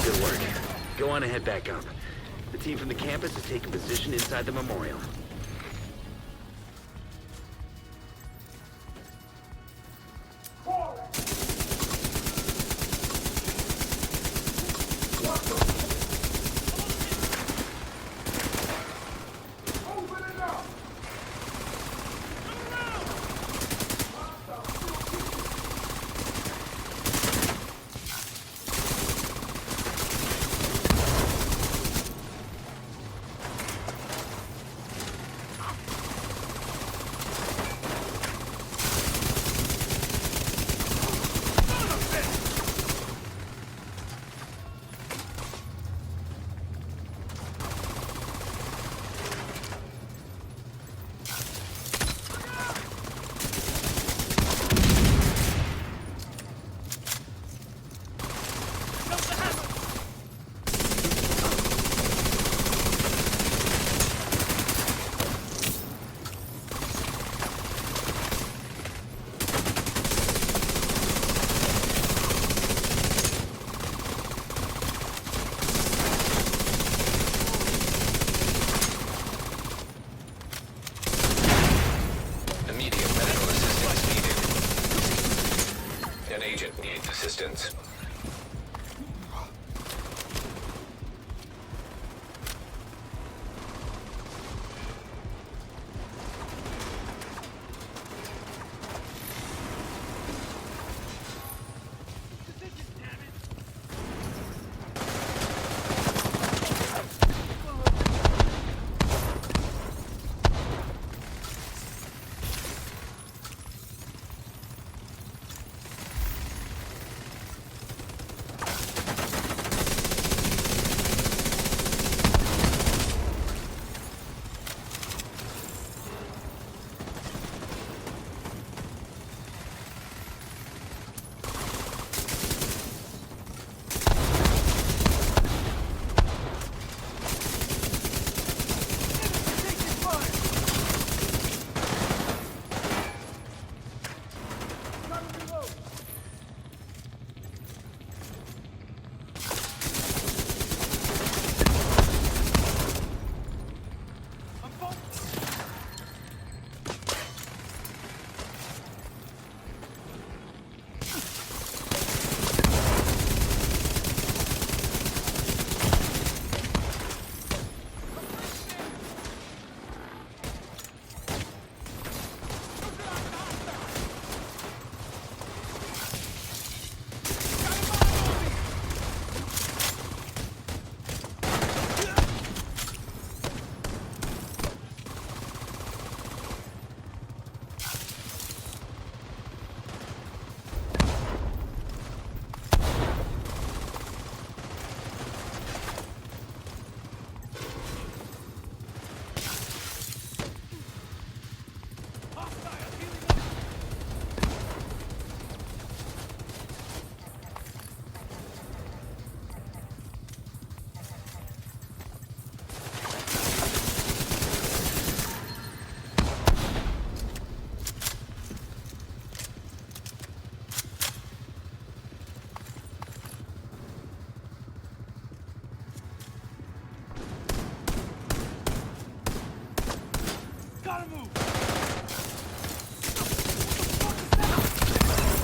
Good work. Go on and head back up. The team from the campus is taking position inside the memorial. Immediate medical assistance needed. An agent needs assistance.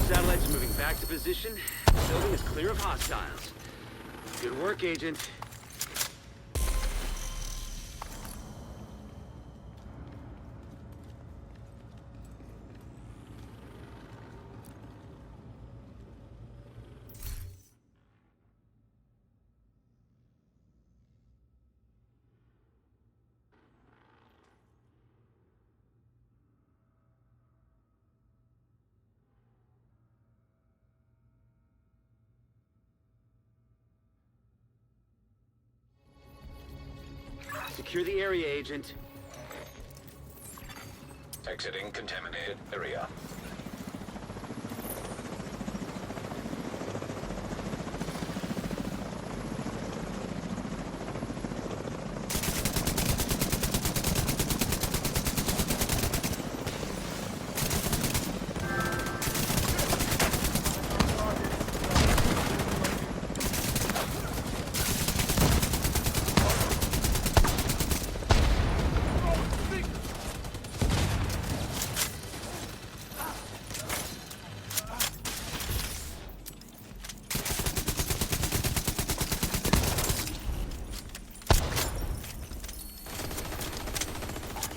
Satellites are moving back to position. The building is clear of hostiles. Good work, Agent. Secure the area, Agent. Exiting contaminated area.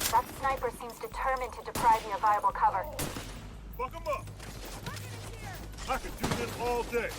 That sniper seems determined to deprive me of viable cover. Fuck 'em up! I could do this all day.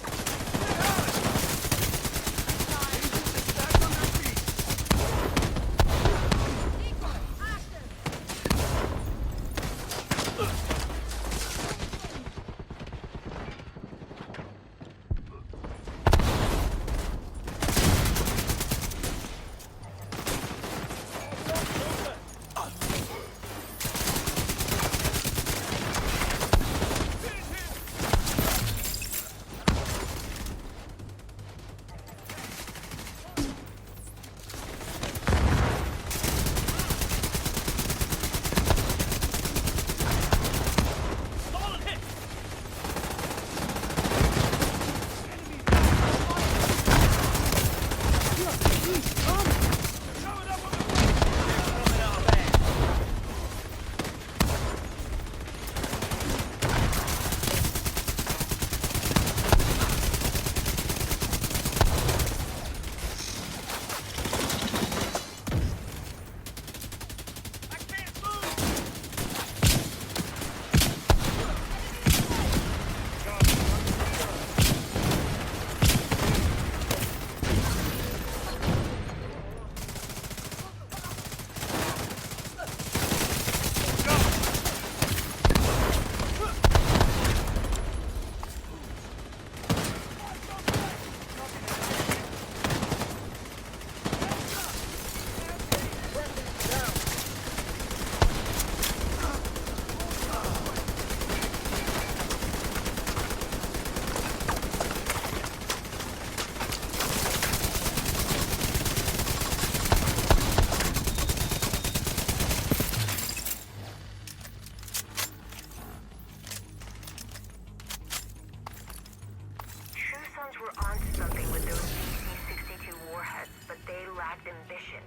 Were onto something with those DC-62 warheads, but they lacked ambition.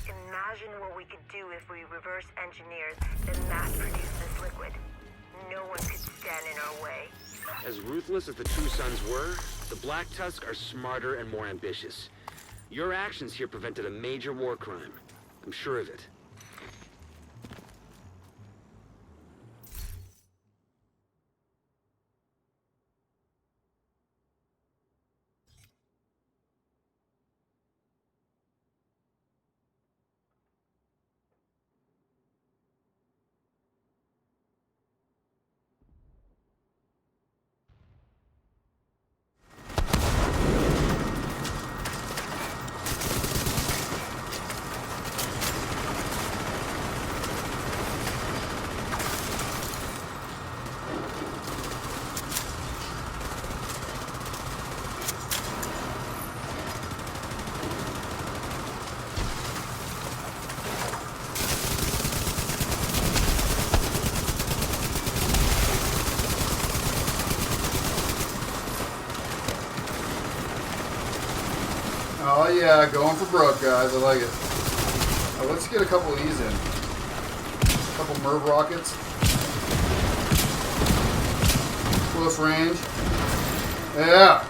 Imagine what we could do if we reverse engineered and mass-produced this liquid. No one could stand in our way. As ruthless as the True Sons were, the Black Tusk are smarter and more ambitious. Your actions here prevented a major war crime. I'm sure of it. Oh yeah, going for broke, guys. I like it. Let's get a couple of these in. A couple Merv rockets. Close range. Yeah.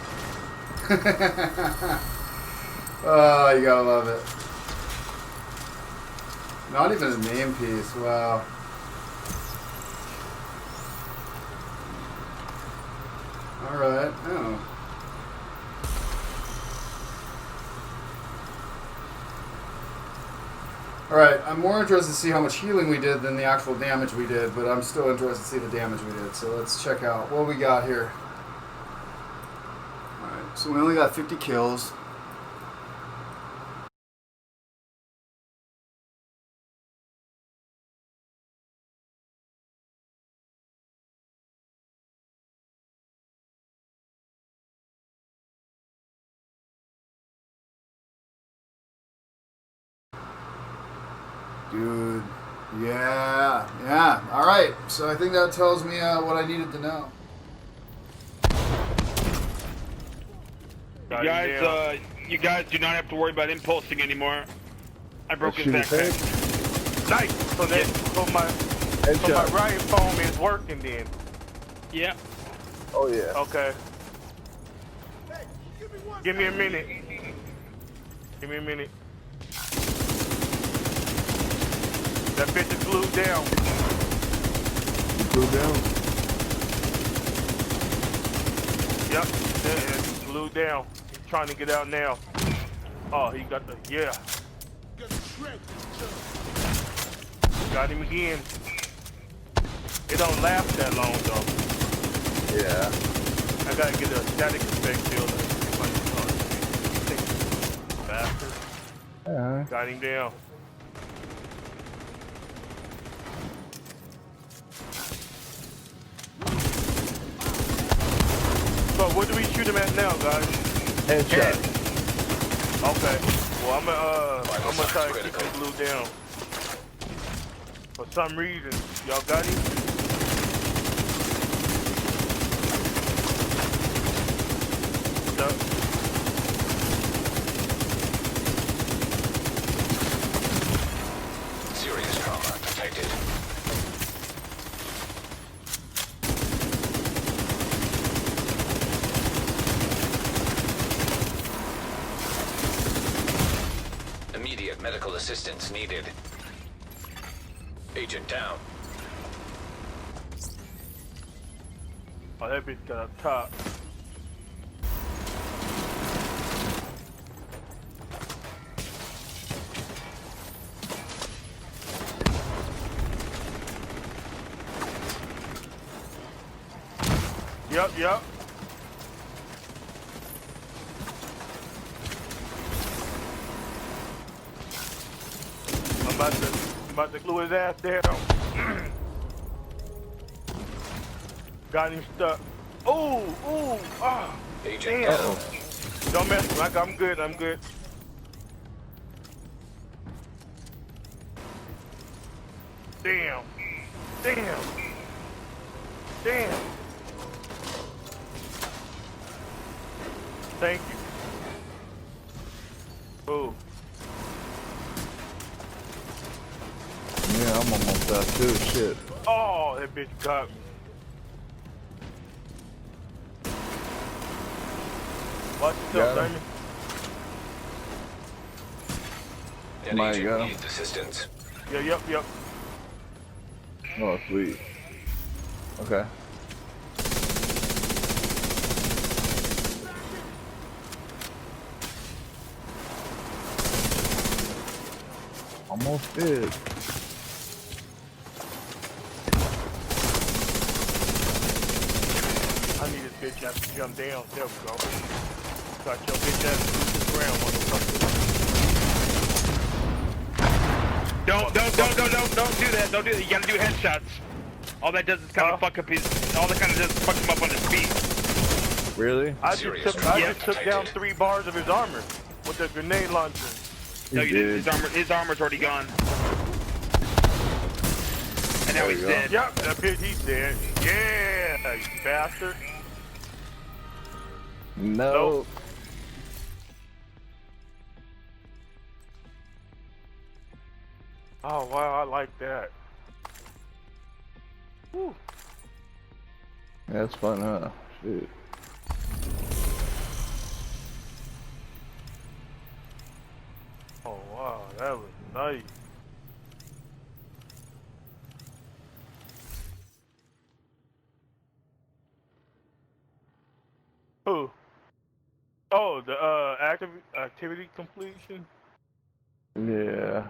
Oh, you gotta love it. Not even a name piece. Wow. All right. Oh. Alright, I'm more interested to see how much healing we did than the actual damage we did, but I'm still interested to see the damage we did. So let's check out what we got here. Alright, so we only got 50 kills. Dude. Yeah. All right. So I think that tells me what I needed to know. You guys do not have to worry about impulsing anymore. I broke his backpack. Nice. So that so my right phone is working then. Yeah. Oh yeah. Okay. Give me a minute. Give me a minute. That bitch is glued down. Glued down. Yep. Yeah, it's glued down. He's trying to get out now. Oh, he got the Got him again. It don't last that long though. Yeah. I gotta get a static effect field. Bastard. Got him down. So what do we shoot him at now, guys? Headshot. Okay. Well, I'm gonna try to keep him glued down. For some reason, y'all got him? Stuck. Serious trauma detected. Immediate medical assistance needed. Agent down. Oh, that bitch got up top. Yep. I'm about to glue his ass down. Got him stuck. Agent Damn. down. Don't mess with me. I'm good. Damn. Thank you. Oh. Yeah, I'm almost out too. Shit. Oh, that bitch got me. Watch yourself, Damon. An My agent God. needs assistance. Yep. Oh, sweet. Okay. Almost did. I need this bitch ass to jump down. There we go. Got your bitch ass to the ground, motherfucker. Don't do that. Don't do that. You gotta do headshots. All that does is kind of fuck up his. All that kind of does is fuck him up on his feet. Really? I just took down 3 bars of his armor with the grenade launcher. No, you didn't. His armor's already gone. And now he's dead. Yep, that bitch, he's dead. Yeah, you bastard. No. Nope. Oh wow, I like that. Whew. That's fun, huh? Shit. Oh wow, that was nice. Who? Oh, the activity completion. Yeah.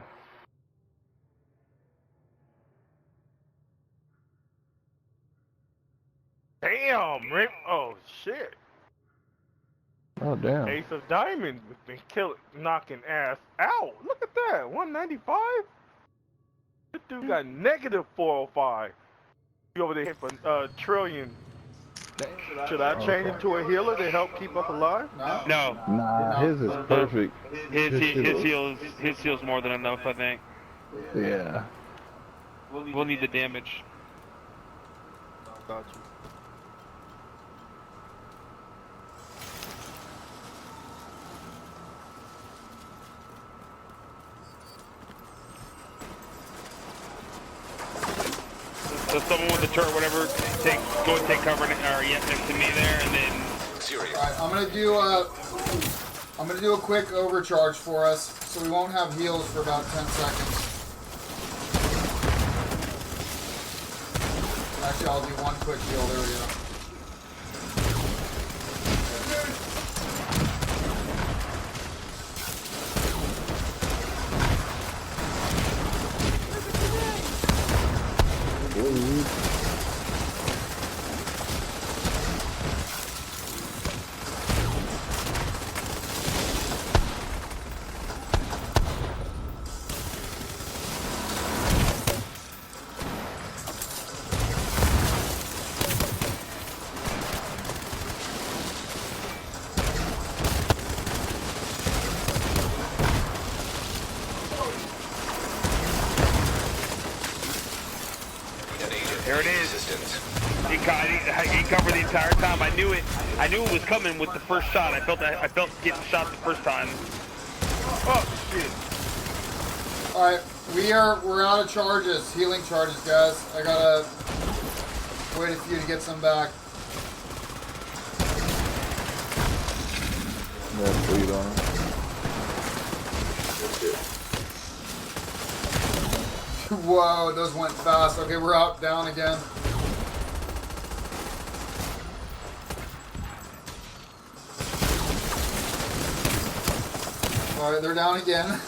Damn, Rick. Oh shit. Oh damn. Ace of Diamonds has been knocking ass out. Look at that, 195. This dude got negative 405. You over there for trillion. Should I change into a healer to help keep us alive? No. Nah, his is perfect. His heal's more than enough, I think. Yeah. We'll need the damage. Got you. So someone with the turret, whatever, go and take cover next to me there, and then. Serious. All right, I'm gonna do a quick overcharge for us, so we won't have heals for about 10 seconds. Actually, I'll do one quick heal. There we go. There it is. He covered the entire time. I knew it was coming with the first shot. I felt getting shot the first time. Oh shit! All right, we're out of charges, healing charges, guys. I gotta wait a few to get some back. That bleed on him. Whoa, those went fast. Okay, we're out, down again. All right, they're down again.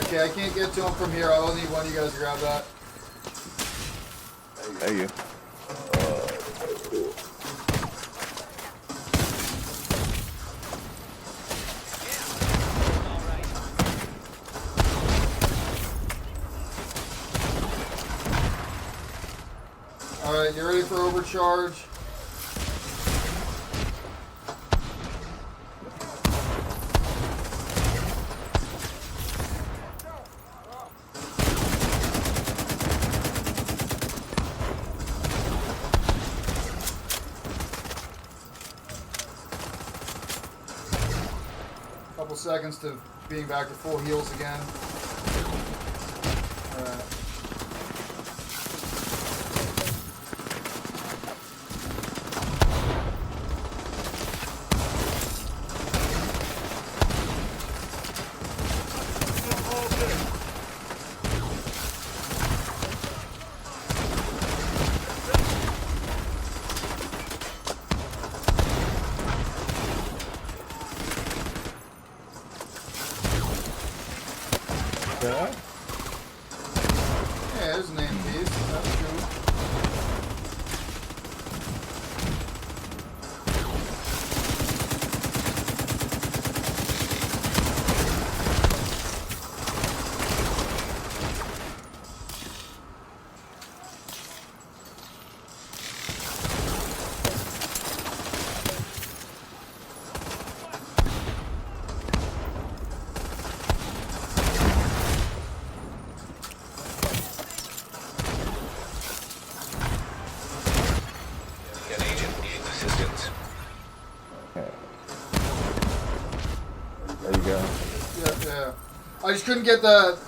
Okay, I can't get to him from here. I'll need one of you guys to grab that. There you. Alright, you ready for overcharge? Couple seconds to being back to full heals again. Alright. Yeah, there's an name piece. That's cool. I just couldn't get the...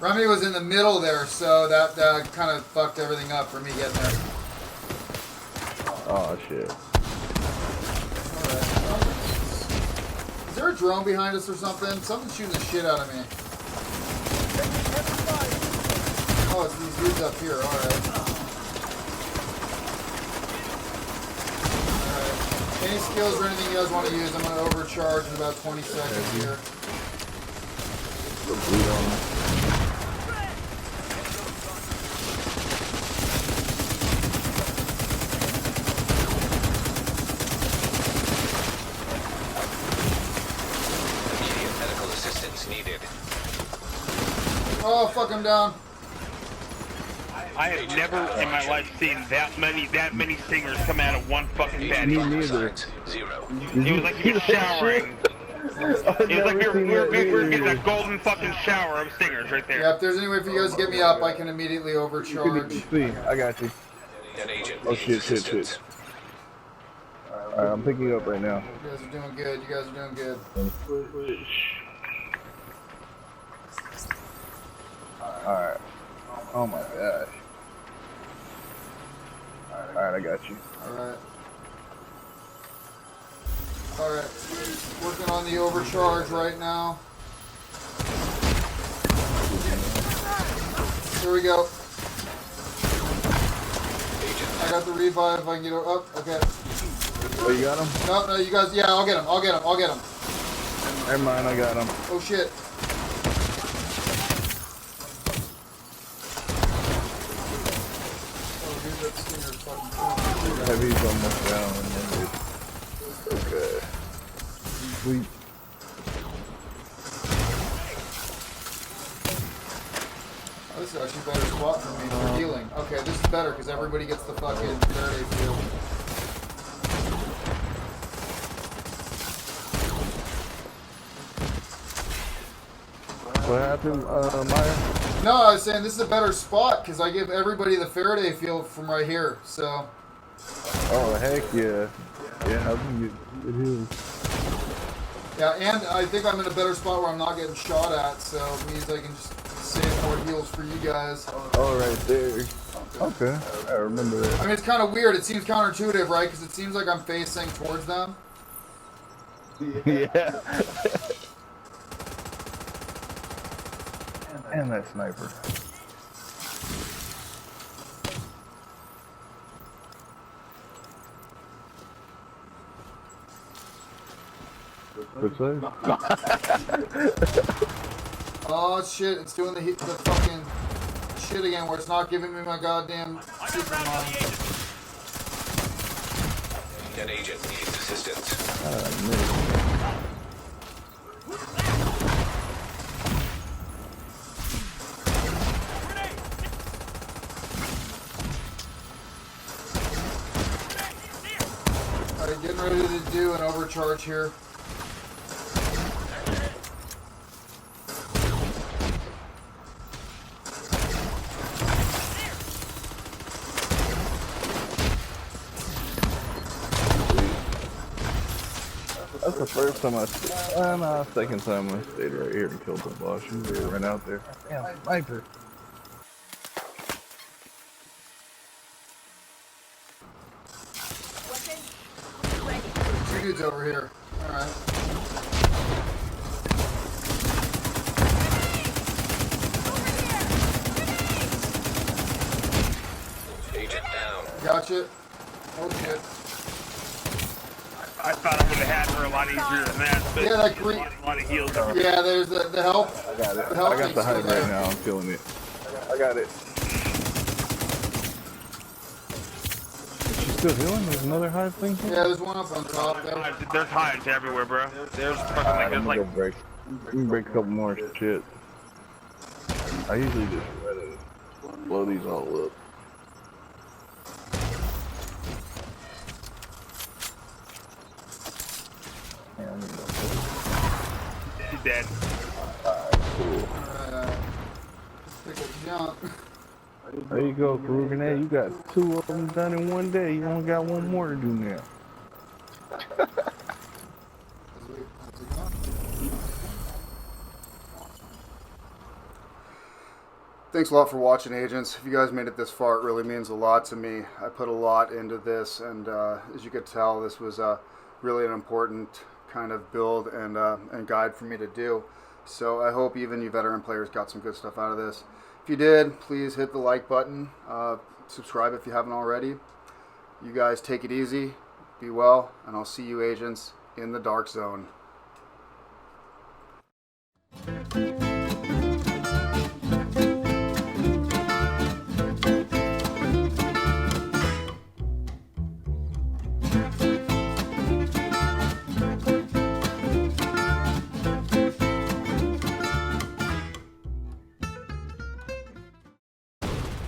Remy was in the middle there, so that kind of fucked everything up for me getting there. Oh, shit. Alright. Is there a drone behind us or something? Something's shooting the shit out of me. Oh, it's these dudes up here. Alright. Alright. Any skills or anything you guys want to use, I'm going to overcharge in about 20 seconds here. Bleed on him. Immediate medical assistance needed. Oh, fuck, I'm down. I have never in my life seen that many stingers come out of one fucking bed. Me neither. Zero. It was like you were showering. It was like we were getting a golden fucking shower of stingers right there. Yeah, if there's any way for you guys to get me up, I can immediately overcharge. See, I got you. An agent Oh needs shit. assistance. Alright, I'm picking you up right now. You guys are doing good. You guys are doing good. Alright. Oh my gosh. Alright, I got you. Alright. Alright. Working on the overcharge right now. Here we go. I got the revive if I can get up. Okay. Oh, you got him? No, you guys, yeah, I'll get him. Never mind, I got him. Oh shit. Oh, dude, that stinger's fucking Heavy's almost down. Okay. Sweet. Oh, this is actually a better spot for me for healing. Okay, this is better because everybody gets the fucking Faraday field. What happened, Maya? No, I was saying this is a better spot because I give everybody the Faraday field from right here. So. Oh, heck yeah. Yeah, I think it is. Yeah, and I think I'm in a better spot where I'm not getting shot at, so it means I can just save more heals for you guys. Oh, right there. Okay, I remember that. I mean, it's kind of weird. It seems counterintuitive, right? Because it seems like I'm facing towards them. Yeah. And that sniper. What's that? Oh shit! It's doing the fucking shit again, where it's not giving me my goddamn super mine. An agent needs assistance. Alright, getting ready to do an overcharge here. That's the first time second time I stayed right here and killed the boss. You really ran out there. Damn, sniper. Two dudes over here. Alright. Agent down. Gotcha. Oh shit. I thought I would have had her a lot easier than that, but Yeah, that green. a lot of heals. Yeah, there's the help. I got it. The help I got the thing's hide still there. right now. I'm feeling it. I got it. Is she still healing? There's another hive thing here? Yeah, there's one up on top there. There's hives everywhere, bro. There's fucking like, there's like, break. We can break a couple more shit. I usually just try to blow these all up. she's dead. Take a jump. There you go, Karugan. You got 2 of them done in one day. You only got 1 more to do now. Thanks a lot for watching, agents. If you guys made it this far, it really means a lot to me. I put a lot into this, and as you could tell, this was really an important kind of build and guide for me to do. So I hope even you veteran players got some good stuff out of this. If you did, please hit the like button. Subscribe if you haven't already. You guys take it easy, be well, and I'll see you, agents, in the Dark Zone.